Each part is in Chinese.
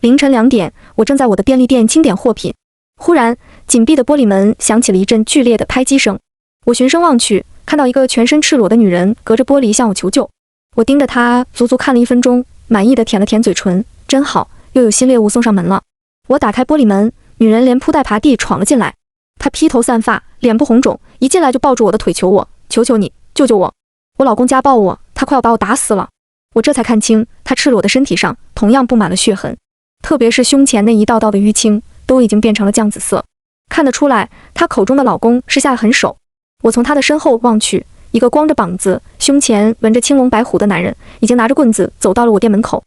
凌晨2点，我正在我的便利店清点货品，忽然，紧闭的玻璃门响起了一阵剧烈的拍击声。我循声望去，看到一个全身赤裸的女人隔着玻璃向我求救。我盯着她足足看了1分钟，满意的舔了舔嘴唇，真好，又有新猎物送上门了。我打开玻璃门，女人连扑带爬地闯了进来。她披头散发，脸部红肿，一进来就抱住我的腿求我：“求求你，救救我！我老公家暴我，他快要把我打死了。”我这才看清，她赤裸的身体上同样布满了血痕，特别是胸前那一道道的淤青，都已经变成了酱紫色。看得出来，她口中的老公是下了狠手。我从她的身后望去，一个光着膀子、胸前纹着青龙白虎的男人，已经拿着棍子走到了我店门口。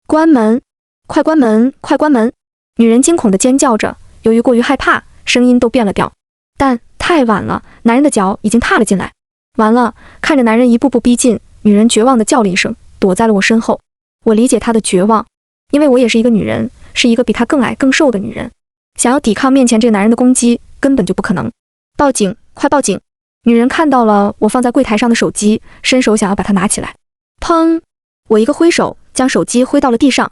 关门！快关门！快关门！女人惊恐地尖叫着，由于过于害怕，声音都变了调。但太晚了，男人的脚已经踏了进来。完了，看着男人一步步逼近，女人绝望地叫了一声，躲在了我身后。我理解她的绝望，因为我也是一个女人，是一个比她更矮更瘦的女人，想要抵抗面前这个男人的攻击，根本就不可能。报警！快报警！女人看到了我放在柜台上的手机，伸手想要把它拿起来。砰！我一个挥手，将手机挥到了地上。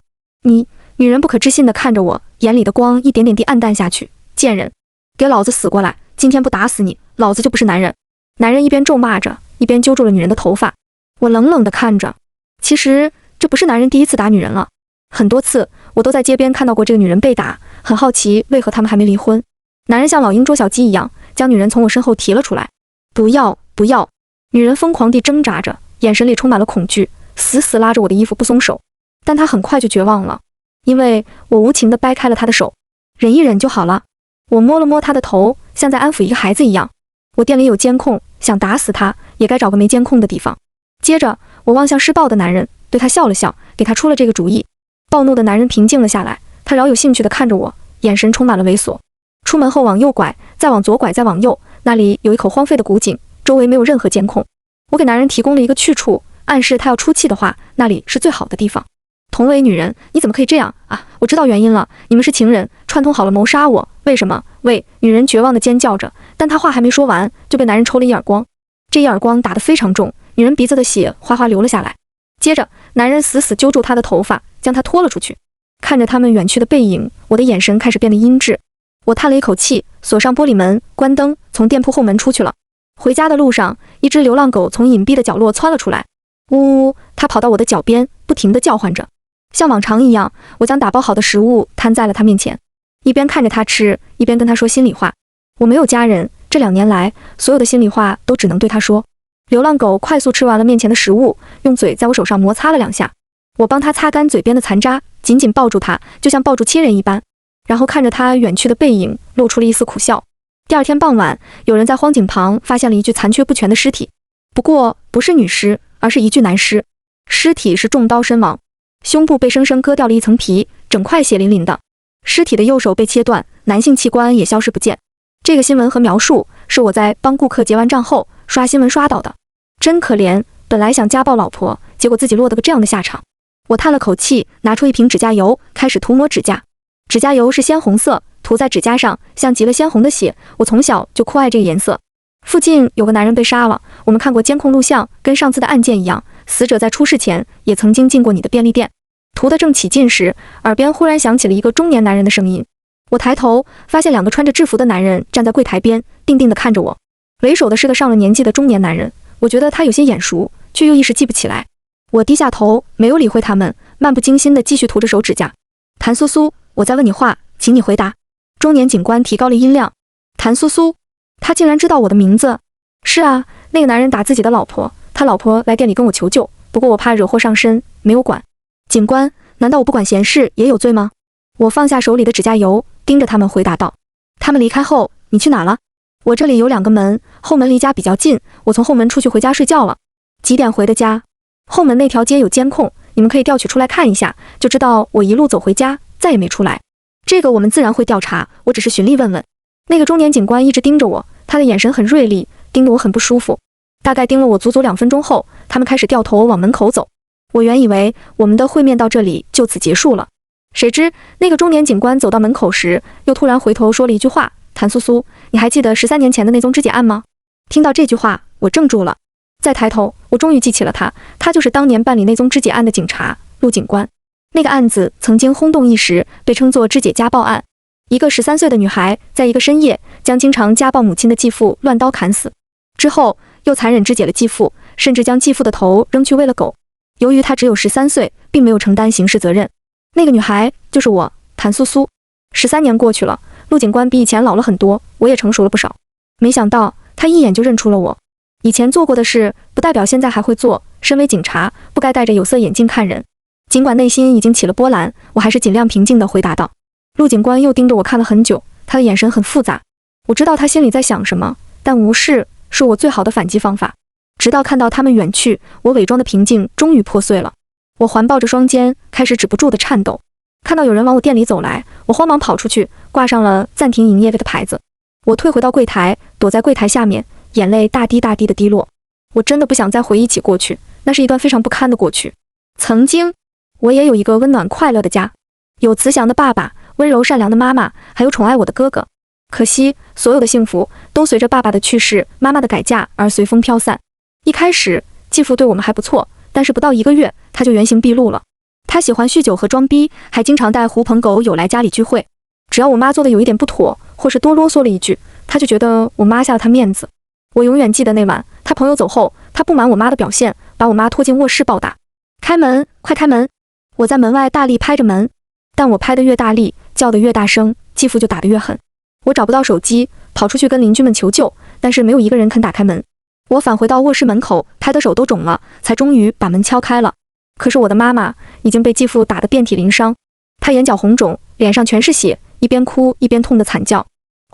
女人不可置信地看着我，眼里的光一点点地暗淡下去。贱人，给老子死过来！今天不打死你，老子就不是男人！男人一边咒骂着，一边揪住了女人的头发。我冷冷地看着，其实这不是男人第一次打女人了，很多次我都在街边看到过这个女人被打，很好奇为何他们还没离婚。男人像老鹰捉小鸡一样，将女人从我身后提了出来。不要，不要！女人疯狂地挣扎着，眼神里充满了恐惧，死死拉着我的衣服不松手。但她很快就绝望了，因为我无情地掰开了她的手。忍一忍就好了。我摸了摸她的头，像在安抚一个孩子一样。我店里有监控，想打死她也该找个没监控的地方。接着我望向施暴的男人，对他笑了笑，给他出了这个主意。暴怒的男人平静了下来，他饶有兴趣地看着我，眼神充满了猥琐。出门后往右拐，再往左拐，再往右，那里有一口荒废的古井，周围没有任何监控。我给男人提供了一个去处，暗示他要出气的话，那里是最好的地方。同为女人，你怎么可以这样啊？我知道原因了，你们是情人，串通好了谋杀我。为什么？喂！女人绝望地尖叫着，但她话还没说完，就被男人抽了一耳光。这一耳光打得非常重，女人鼻子的血哗哗流了下来。接着，男人死死揪住她的头发，将她拖了出去。看着他们远去的背影，我的眼神开始变得阴鸷。我叹了一口气，锁上玻璃门，关灯，从店铺后门出去了。回家的路上，一只流浪狗从隐蔽的角落窜了出来，呜呜，它跑到我的脚边，不停地叫唤着。像往常一样，我将打包好的食物摊在了它面前，一边看着它吃，一边跟它说心里话。我没有家人，这2年来，所有的心里话都只能对它说。流浪狗快速吃完了面前的食物，用嘴在我手上摩擦了2下。我帮它擦干嘴边的残渣，紧紧抱住它，就像抱住亲人一般。然后看着它远去的背影，露出了一丝苦笑。第2天傍晚，有人在荒井旁发现了一具残缺不全的尸体，不过不是女尸，而是一具男尸。尸体是中刀身亡，胸部被生生割掉了一层皮，整块血淋淋的。尸体的右手被切断，男性器官也消失不见。这个新闻和描述是我在帮顾客结完账后刷新闻刷到的。真可怜，本来想家暴老婆，结果自己落得个这样的下场。我叹了口气，拿出一瓶指甲油，开始涂抹指甲。指甲油是鲜红色，涂在指甲上像极了鲜红的血，我从小就酷爱这个颜色。附近有个男人被杀了，我们看过监控录像，跟上次的案件一样，死者在出事前也曾经进过你的便利店。涂得正起劲时，耳边忽然响起了一个中年男人的声音。我抬头发现2个穿着制服的男人站在柜台边，定定地看着我。为首的是个上了年纪的中年男人，我觉得他有些眼熟，却又一时记不起来。我低下头，没有理会他们，漫不经心地继续涂着手指甲。谭苏苏，我在问你话，请你回答。中年警官提高了音量。谭苏苏，他竟然知道我的名字。是啊，那个男人打自己的老婆，他老婆来店里跟我求救，不过我怕惹祸上身，没有管。警官，难道我不管闲事也有罪吗？我放下手里的指甲油，盯着他们回答道。他们离开后，你去哪了？我这里有2个门，后门离家比较近，我从后门出去回家睡觉了。几点回的家？后门那条街有监控，你们可以调取出来看一下，就知道我一路走回家，再也没出来。这个我们自然会调查，我只是循例问问。那个中年警官一直盯着我，他的眼神很锐利，盯得我很不舒服。大概盯了我足足2分钟后，他们开始掉头往门口走。我原以为我们的会面到这里就此结束了，谁知那个中年警官走到门口时，又突然回头说了一句话：谭苏苏，你还记得13年前的那宗肢解案吗？听到这句话，我怔住了。再抬头，我终于记起了他就是当年办理那宗肢解案的警察陆警官。那个案子曾经轰动一时，被称作肢解家暴案。一个13岁的女孩在一个深夜将经常家暴母亲的继父乱刀砍死，之后又残忍肢解了继父，甚至将继父的头扔去喂了狗。由于她只有13岁，并没有承担刑事责任。那个女孩就是我，谭苏苏。13年过去了，陆警官比以前老了很多，我也成熟了不少。没想到他一眼就认出了我。以前做过的事，不代表现在还会做。身为警察，不该戴着有色眼镜看人。尽管内心已经起了波澜，我还是尽量平静地回答道。陆警官又盯着我看了很久，他的眼神很复杂。我知道他心里在想什么，但无视是我最好的反击方法。直到看到他们远去，我伪装的平静终于破碎了。我环抱着双肩，开始止不住的颤抖。看到有人往我店里走来，我慌忙跑出去，挂上了暂停营业的牌子。我退回到柜台，躲在柜台下面，眼泪大滴大滴的滴落。我真的不想再回忆起过去，那是一段非常不堪的过去。曾经，我也有一个温暖快乐的家，有慈祥的爸爸，温柔善良的妈妈，还有宠爱我的哥哥。可惜，所有的幸福都随着爸爸的去世、妈妈的改嫁而随风飘散。一开始，继父对我们还不错，但是不到1个月，他就原形毕露了。他喜欢酗酒和装逼，还经常带狐朋狗友来家里聚会。只要我妈做的有一点不妥，或是多啰嗦了一句，他就觉得我妈下了他面子。我永远记得那晚，他朋友走后，他不满我妈的表现，把我妈拖进卧室暴打。开门，快开门！我在门外大力拍着门，但我拍得越大力，叫得越大声，继父就打得越狠。我找不到手机，跑出去跟邻居们求救，但是没有一个人肯打开门。我返回到卧室门口，拍得手都肿了，才终于把门敲开了。可是我的妈妈已经被继父打得遍体鳞伤，她眼角红肿，脸上全是血，一边哭一边痛得惨叫。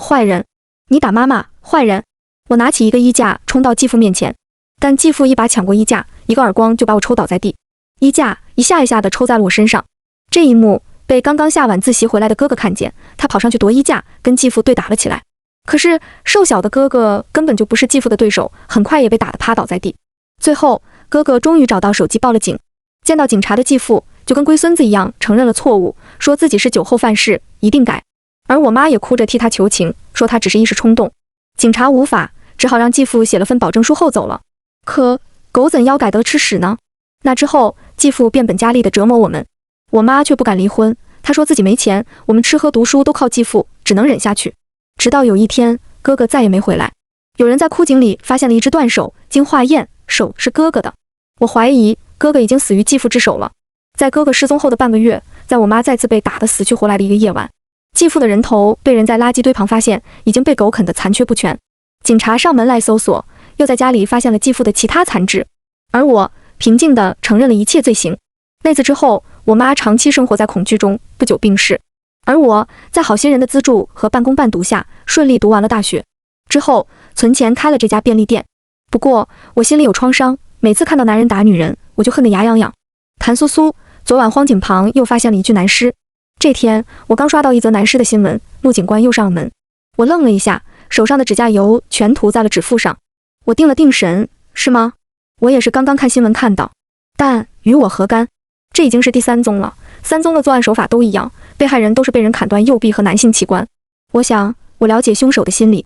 坏人，你打妈妈，坏人！我拿起一个衣架冲到继父面前，但继父一把抢过衣架，一个耳光就把我抽倒在地。衣架一下一下地抽在了我身上。这一幕被刚刚下晚自习回来的哥哥看见，他跑上去夺衣架，跟继父对打了起来。可是瘦小的哥哥根本就不是继父的对手，很快也被打得趴倒在地。最后，哥哥终于找到手机报了警。见到警察的继父就跟龟孙子一样承认了错误，说自己是酒后犯事，一定改。而我妈也哭着替他求情，说他只是一时冲动。警察无法，只好让继父写了份保证书后走了。可狗怎要改得吃屎呢？那之后，继父变本加厉地折磨我们，我妈却不敢离婚。她说自己没钱，我们吃喝读书都靠继父，只能忍下去。直到有一天，哥哥再也没回来。有人在枯井里发现了一只断手，经化验，手是哥哥的。我怀疑哥哥已经死于继父之手了。在哥哥失踪后的半个月，在我妈再次被打得死去活来的一个夜晚，继父的人头被人在垃圾堆旁发现，已经被狗啃得残缺不全。警察上门来搜索，又在家里发现了继父的其他残肢，而我平静地承认了一切罪行。那次之后，我妈长期生活在恐惧中，不久病逝。而我在好心人的资助和半工半读下，顺利读完了大学。之后存钱开了这家便利店。不过我心里有创伤，每次看到男人打女人，我就恨得牙痒痒。谭苏苏，昨晚荒井旁又发现了一具男尸。这天我刚刷到一则男尸的新闻，陆警官又上了门。我愣了一下，手上的指甲油全涂在了指腹上。我定了定神，是吗？我也是刚刚看新闻看到，但与我何干？这已经是第3宗了，3宗的作案手法都一样，被害人都是被人砍断右臂和男性器官。我想我了解凶手的心理。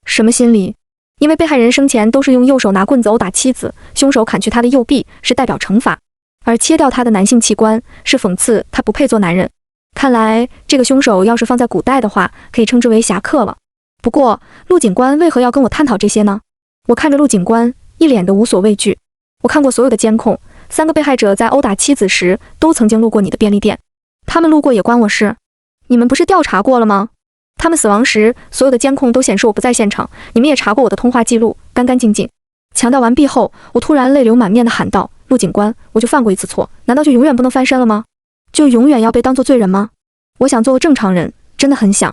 什么心理？因为被害人生前都是用右手拿棍子殴打妻子，凶手砍去他的右臂是代表惩罚，而切掉他的男性器官是讽刺他不配做男人。看来这个凶手要是放在古代的话，可以称之为侠客了。不过陆警官为何要跟我探讨这些呢？我看着陆警官，一脸的无所畏惧。我看过所有的监控，3个被害者在殴打妻子时都曾经路过你的便利店，他们路过也关我事？你们不是调查过了吗？他们死亡时所有的监控都显示我不在现场，你们也查过我的通话记录，干干净净。强调完毕后，我突然泪流满面地喊道：陆警官，我就犯过一次错，难道就永远不能翻身了吗？就永远要被当作罪人吗？我想做个正常人，真的很想。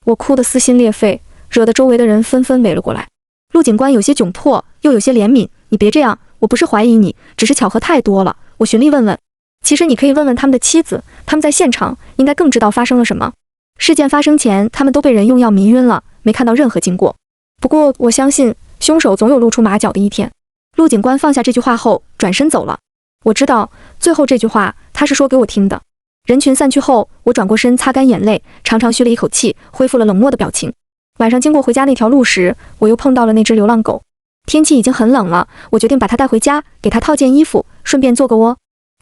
我哭得撕心裂肺，惹得周围的人纷纷围了过来。陆警官有些窘迫，又有些怜悯，你别这样，我不是怀疑你，只是巧合太多了。我循例问问，其实你可以问问他们的妻子，他们在现场，应该更知道发生了什么。事件发生前，他们都被人用药迷晕了，没看到任何经过。不过我相信，凶手总有露出马脚的一天。陆警官放下这句话后，转身走了。我知道，最后这句话他是说给我听的。人群散去后，我转过身擦干眼泪，长长吁了一口气，恢复了冷漠的表情。晚上经过回家那条路时，我又碰到了那只流浪狗。天气已经很冷了，我决定把它带回家，给它套件衣服，顺便做个窝。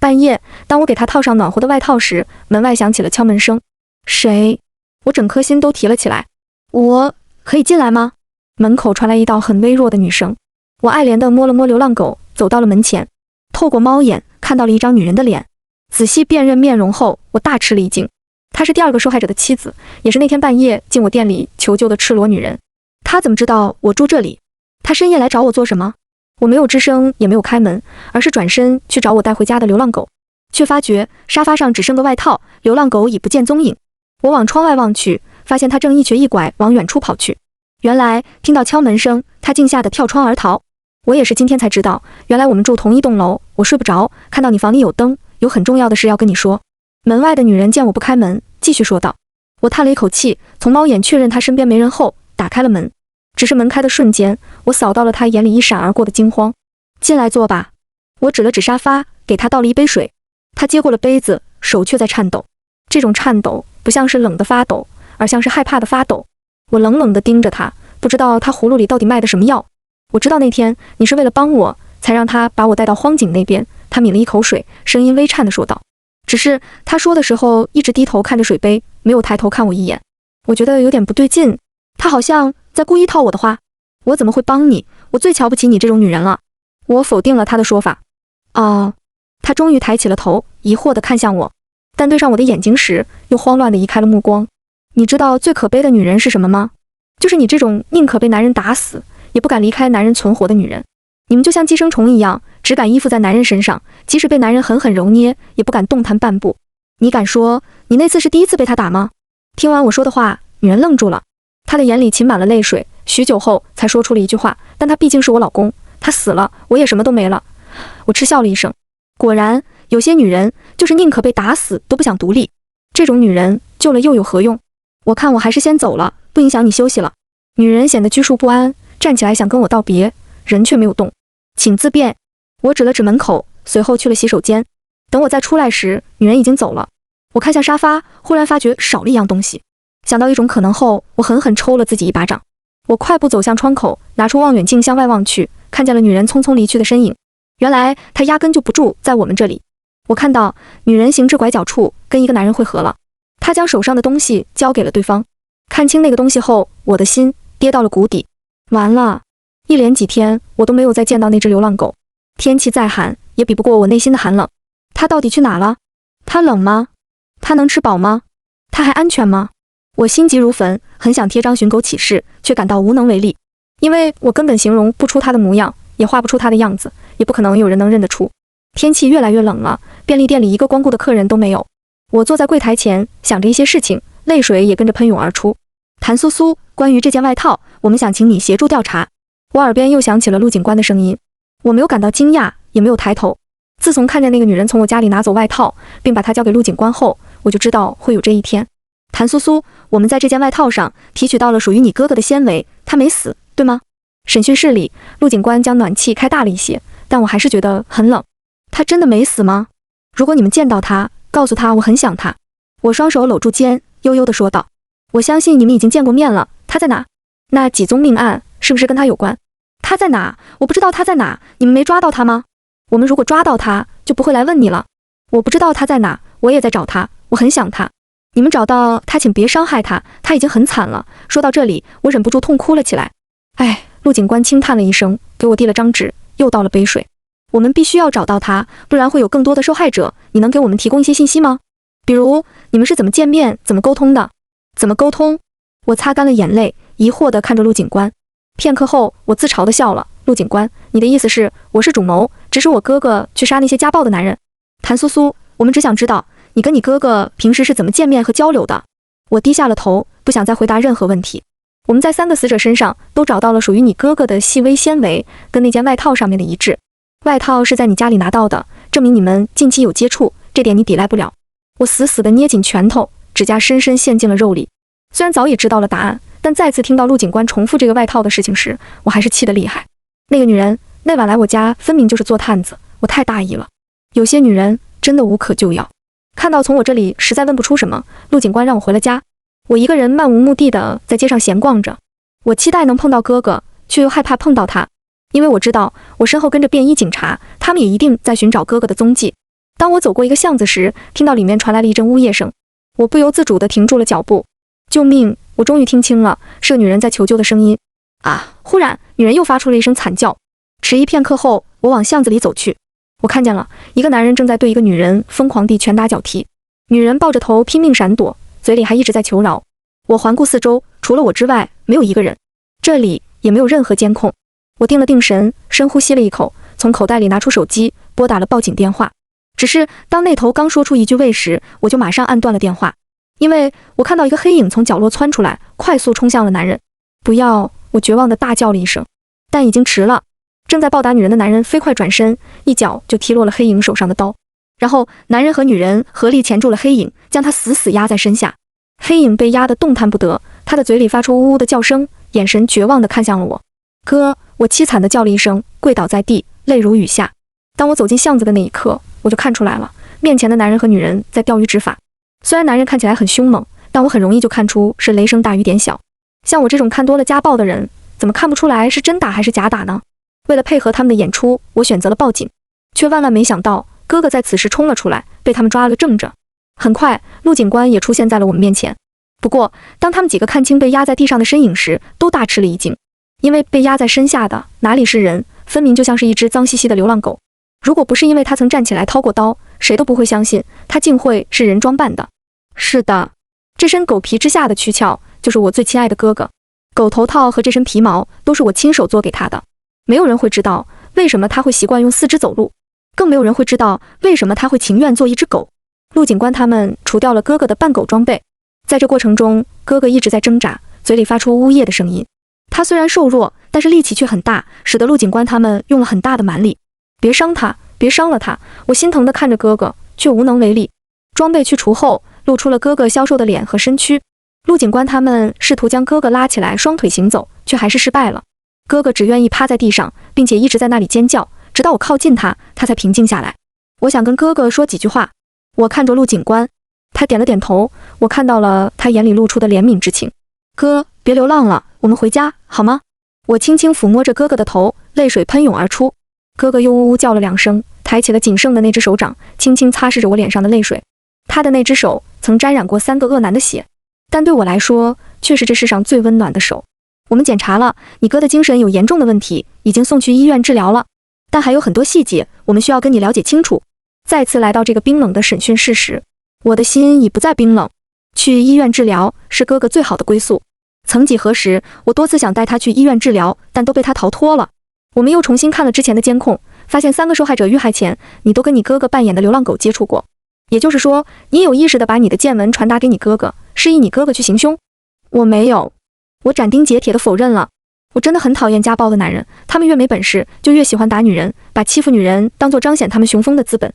半夜，当我给他套上暖和的外套时，门外响起了敲门声。谁？我整颗心都提了起来。我可以进来吗？门口传来一道很微弱的女声。我爱怜地摸了摸流浪狗，走到了门前，透过猫眼看到了一张女人的脸。仔细辨认面容后，我大吃了一惊。她是第二个受害者的妻子，也是那天半夜进我店里求救的赤裸女人。她怎么知道我住这里？她深夜来找我做什么？我没有吱声，也没有开门，而是转身去找我带回家的流浪狗，却发觉沙发上只剩个外套，流浪狗已不见踪影。我往窗外望去，发现它正一瘸一拐往远处跑去。原来听到敲门声，它竟吓得跳窗而逃。我也是今天才知道，原来我们住同一栋楼，我睡不着，看到你房里有灯，有很重要的事要跟你说。门外的女人见我不开门，继续说道。我叹了一口气，从猫眼确认她身边没人后，打开了门。只是门开的瞬间，我扫到了她眼里一闪而过的惊慌。进来坐吧。我指了指沙发，给她倒了一杯水。她接过了杯子，手却在颤抖。这种颤抖不像是冷的发抖，而像是害怕的发抖。我冷冷地盯着她，不知道她葫芦里到底卖的什么药。我知道那天你是为了帮我，才让她把我带到荒井那边。她抿了一口水，声音微颤地说道。只是她说的时候一直低头看着水杯，没有抬头看我一眼。我觉得有点不对劲，她好像在故意套我的话。我怎么会帮你？我最瞧不起你这种女人了。我否定了她的说法。哦，她终于抬起了头，疑惑地看向我，但对上我的眼睛时，又慌乱地移开了目光。你知道最可悲的女人是什么吗？就是你这种宁可被男人打死，也不敢离开男人存活的女人。你们就像寄生虫一样，只敢依附在男人身上，即使被男人狠狠揉捏，也不敢动弹半步。你敢说你那次是第一次被他打吗？听完我说的话，女人愣住了，她的眼里噙满了泪水，许久后才说出了一句话，但他毕竟是我老公，他死了，我也什么都没了。我嗤笑了一声，果然，有些女人就是宁可被打死都不想独立。这种女人救了又有何用？我看我还是先走了，不影响你休息了。女人显得拘束不安，站起来想跟我道别，人却没有动。请自便。我指了指门口，随后去了洗手间。等我再出来时，女人已经走了。我看向沙发，忽然发觉少了一样东西。想到一种可能后，我狠狠抽了自己一巴掌。我快步走向窗口，拿出望远镜向外望去，看见了女人匆匆离去的身影。原来她压根就不住在我们这里。我看到女人行至拐角处，跟一个男人会合了。她将手上的东西交给了对方。看清那个东西后，我的心跌到了谷底。完了，一连几天我都没有再见到那只流浪狗。天气再寒，也比不过我内心的寒冷。它到底去哪了？它冷吗？它能吃饱吗？它还安全吗？我心急如焚，很想贴张寻狗启事，却感到无能为力，因为我根本形容不出它的模样，也画不出它的样子，也不可能有人能认得出。天气越来越冷了，便利店里一个光顾的客人都没有。我坐在柜台前，想着一些事情，泪水也跟着喷涌而出。谭苏苏，关于这件外套，我们想请你协助调查。我耳边又响起了陆警官的声音。我没有感到惊讶，也没有抬头。自从看见那个女人从我家里拿走外套，并把它交给陆警官后，我就知道会有这一天。谭苏苏，我们在这件外套上提取到了属于你哥哥的纤维，他没死，对吗？审讯室里，陆警官将暖气开大了一些，但我还是觉得很冷。他真的没死吗？如果你们见到他，告诉他我很想他。我双手搂住肩，悠悠地说道。我相信你们已经见过面了，他在哪？那几宗命案是不是跟他有关？他在哪？我不知道他在哪，你们没抓到他吗？我们如果抓到他，就不会来问你了。我不知道他在哪，我也在找他，我很想他。你们找到他，请别伤害他，他已经很惨了。说到这里，我忍不住痛哭了起来。哎，陆警官轻叹了一声，给我递了张纸，又倒了杯水。我们必须要找到他，不然会有更多的受害者。你能给我们提供一些信息吗？比如你们是怎么见面，怎么沟通的？怎么沟通？我擦干了眼泪，疑惑地看着陆警官。片刻后，我自嘲地笑了。陆警官，你的意思是我是主谋，指使我哥哥去杀那些家暴的男人？谭苏苏，我们只想知道你跟你哥哥平时是怎么见面和交流的。我低下了头，不想再回答任何问题。我们在3个死者身上都找到了属于你哥哥的细微纤维，跟那件外套上面的一致。外套是在你家里拿到的，证明你们近期有接触，这点你抵赖不了。我死死地捏紧拳头，指甲深深陷进了肉里。虽然早已知道了答案，但再次听到陆警官重复这个外套的事情时，我还是气得厉害。那个女人那晚来我家，分明就是做探子，我太大意了。有些女人真的无可救药。看到从我这里实在问不出什么，陆警官让我回了家。我一个人漫无目的的在街上闲逛着，我期待能碰到哥哥，却又害怕碰到他，因为我知道我身后跟着便衣警察，他们也一定在寻找哥哥的踪迹。当我走过一个巷子时，听到里面传来了一阵呜咽声，我不由自主地停住了脚步。救命！我终于听清了，是个女人在求救的声音。啊！忽然，女人又发出了一声惨叫。迟疑片刻后，我往巷子里走去。我看见了一个男人正在对一个女人疯狂地拳打脚踢，女人抱着头拼命闪躲，嘴里还一直在求饶。我环顾四周，除了我之外，没有一个人。这里也没有任何监控。我定了定神，深呼吸了一口，从口袋里拿出手机，拨打了报警电话。只是当那头刚说出一句喂时，我就马上按断了电话，因为我看到一个黑影从角落窜出来，快速冲向了男人。不要！我绝望地大叫了一声，但已经迟了。正在暴打女人的男人飞快转身，一脚就踢落了黑影手上的刀，然后男人和女人合力钳住了黑影，将他死死压在身下。黑影被压得动弹不得，他的嘴里发出呜呜的叫声，眼神绝望地看向了我。哥！我凄惨地叫了一声，跪倒在地，泪如雨下。当我走进巷子的那一刻，我就看出来了，面前的男人和女人在钓鱼执法。虽然男人看起来很凶猛，但我很容易就看出是雷声大雨点小。像我这种看多了家暴的人，怎么看不出来是真打还是假打呢？为了配合他们的演出，我选择了报警，却万万没想到，哥哥在此时冲了出来，被他们抓了个正着。很快，陆警官也出现在了我们面前。不过，当他们几个看清被压在地上的身影时，都大吃了一惊，因为被压在身下的哪里是人，分明就像是一只脏兮兮的流浪狗。如果不是因为他曾站起来掏过刀，谁都不会相信他竟会是人装扮的。是的，这身狗皮之下的躯壳，就是我最亲爱的哥哥。狗头套和这身皮毛都是我亲手做给他的。没有人会知道为什么他会习惯用四肢走路，更没有人会知道为什么他会情愿做一只狗。陆警官他们除掉了哥哥的扮狗装备，在这过程中，哥哥一直在挣扎，嘴里发出呜咽的声音。他虽然瘦弱，但是力气却很大，使得陆警官他们用了很大的蛮力。别伤他，别伤了他！我心疼地看着哥哥，却无能为力。装备去除后，露出了哥哥消瘦的脸和身躯。陆警官他们试图将哥哥拉起来，双腿行走，却还是失败了。哥哥只愿意趴在地上，并且一直在那里尖叫，直到我靠近他，他才平静下来。我想跟哥哥说几句话。我看着陆警官，他点了点头，我看到了他眼里露出的怜悯之情。哥，别流浪了，我们回家好吗？我轻轻抚摸着哥哥的头，泪水喷涌而出。哥哥又呜呜叫了2声，抬起了仅剩的那只手掌，轻轻擦拭着我脸上的泪水。他的那只手曾沾染过3个恶男的血，但对我来说，却是这世上最温暖的手。我们检查了，你哥的精神有严重的问题，已经送去医院治疗了，但还有很多细节，我们需要跟你了解清楚。再次来到这个冰冷的审讯室时，我的心已不再冰冷。去医院治疗是哥哥最好的归宿。曾几何时，我多次想带他去医院治疗，但都被他逃脱了。我们又重新看了之前的监控，发现3个受害者遇害前，你都跟你哥哥扮演的流浪狗接触过。也就是说，你有意识地把你的见闻传达给你哥哥，示意你哥哥去行凶。我没有，我斩钉截铁地否认了。我真的很讨厌家暴的男人，他们越没本事，就越喜欢打女人，把欺负女人当作彰显他们雄风的资本。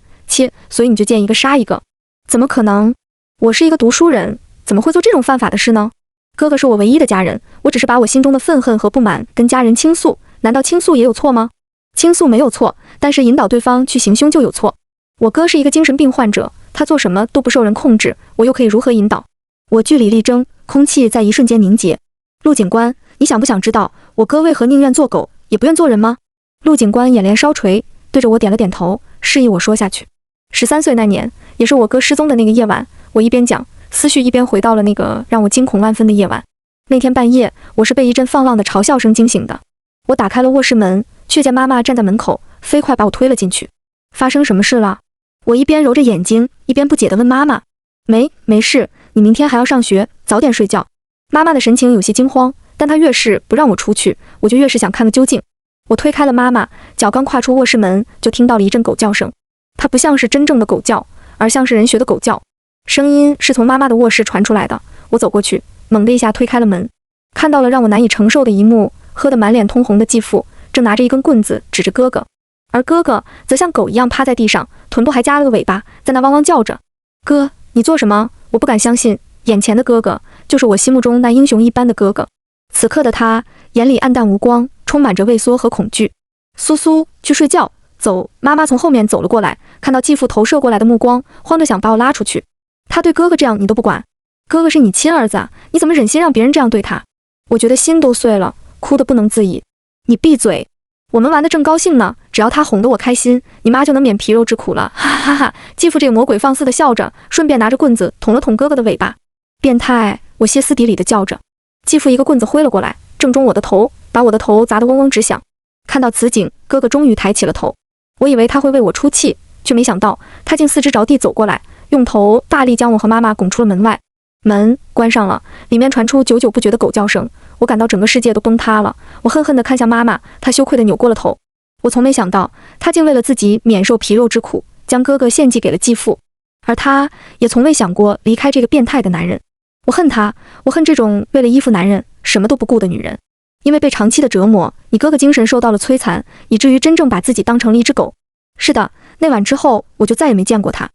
所以你就见一个杀一个。怎么可能？我是一个读书人，怎么会做这种犯法的事呢？哥哥是我唯一的家人，我只是把我心中的愤恨和不满跟家人倾诉，难道倾诉也有错吗？倾诉没有错，但是引导对方去行凶就有错。我哥是一个精神病患者，他做什么都不受人控制，我又可以如何引导？我据理力争，空气在一瞬间凝结。陆警官，你想不想知道我哥为何宁愿做狗也不愿做人吗？陆警官眼帘稍垂，对着我点了点头，示意我说下去。13岁那年，也是我哥失踪的那个夜晚，我一边讲，思绪一边回到了那个让我惊恐万分的夜晚。那天半夜，我是被一阵放浪的嘲笑声惊醒的。我打开了卧室门，却见妈妈站在门口，飞快把我推了进去。发生什么事了？我一边揉着眼睛，一边不解地问妈妈。没事，你明天还要上学，早点睡觉。妈妈的神情有些惊慌，但她越是不让我出去，我就越是想看个究竟。我推开了妈妈，脚刚跨出卧室门，就听到了一阵狗叫声。它不像是真正的狗叫，而像是人学的狗叫，声音是从妈妈的卧室传出来的。我走过去，猛地一下推开了门，看到了让我难以承受的一幕，喝得满脸通红的继父正拿着一根棍子指着哥哥，而哥哥则像狗一样趴在地上，臀部还夹了个尾巴，在那汪汪叫着。哥，你做什么？我不敢相信，眼前的哥哥就是我心目中那英雄一般的哥哥。此刻的他眼里暗淡无光，充满着畏缩和恐惧。苏苏，去睡觉。走！妈妈从后面走了过来，看到继父投射过来的目光，慌着想把我拉出去。他对哥哥这样你都不管？哥哥是你亲儿子，你怎么忍心让别人这样对他？我觉得心都碎了，哭得不能自已。你闭嘴！我们玩得正高兴呢，只要他哄得我开心，你妈就能免皮肉之苦了，哈哈哈！继父这个魔鬼放肆的笑着，顺便拿着棍子捅了捅哥哥的尾巴。变态！我歇斯底里的叫着。继父一个棍子挥了过来，正中我的头，把我的头砸得嗡嗡直响。看到此景，哥哥终于抬起了头。我以为他会为我出气，却没想到他竟四肢着地走过来，用头大力将我和妈妈拱出了门外。门关上了，里面传出久久不绝的狗叫声。我感到整个世界都崩塌了。我恨恨地看向妈妈，她羞愧地扭过了头。我从没想到，她竟为了自己免受皮肉之苦，将哥哥献祭给了继父，而她也从未想过离开这个变态的男人。我恨她，我恨这种为了依附男人什么都不顾的女人。因为被长期的折磨，你哥哥精神受到了摧残，以至于真正把自己当成了一只狗。是的，那晚之后，我就再也没见过他。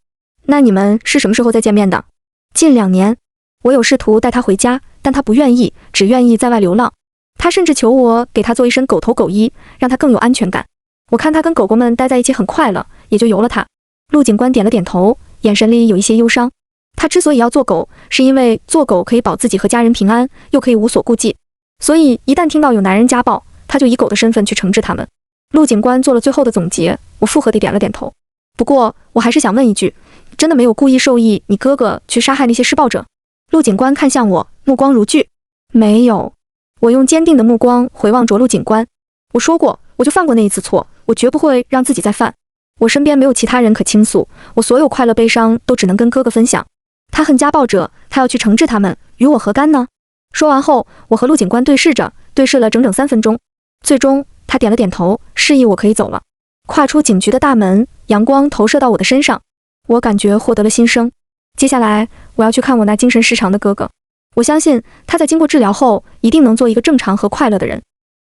那你们是什么时候再见面的？近2年。我有试图带他回家，但他不愿意，只愿意在外流浪。他甚至求我给他做一身狗头狗衣，让他更有安全感。我看他跟狗狗们待在一起很快乐，也就由了他。陆警官点了点头，眼神里有一些忧伤。他之所以要做狗，是因为做狗可以保自己和家人平安，又可以无所顾忌。所以一旦听到有男人家暴，他就以狗的身份去惩治他们。陆警官做了最后的总结，我附和地点了点头。不过我还是想问一句，真的没有故意授意你哥哥去杀害那些施暴者？陆警官看向我，目光如炬。没有。我用坚定的目光回望着陆警官。我说过，我就犯过那一次错，我绝不会让自己再犯。我身边没有其他人可倾诉，我所有快乐悲伤都只能跟哥哥分享。他恨家暴者，他要去惩治他们，与我何干呢？说完后，我和陆警官对视着，对视了整整3分钟。最终，他点了点头，示意我可以走了。跨出警局的大门，阳光投射到我的身上，我感觉获得了新生。接下来，我要去看我那精神失常的哥哥。我相信他在经过治疗后，一定能做一个正常和快乐的人。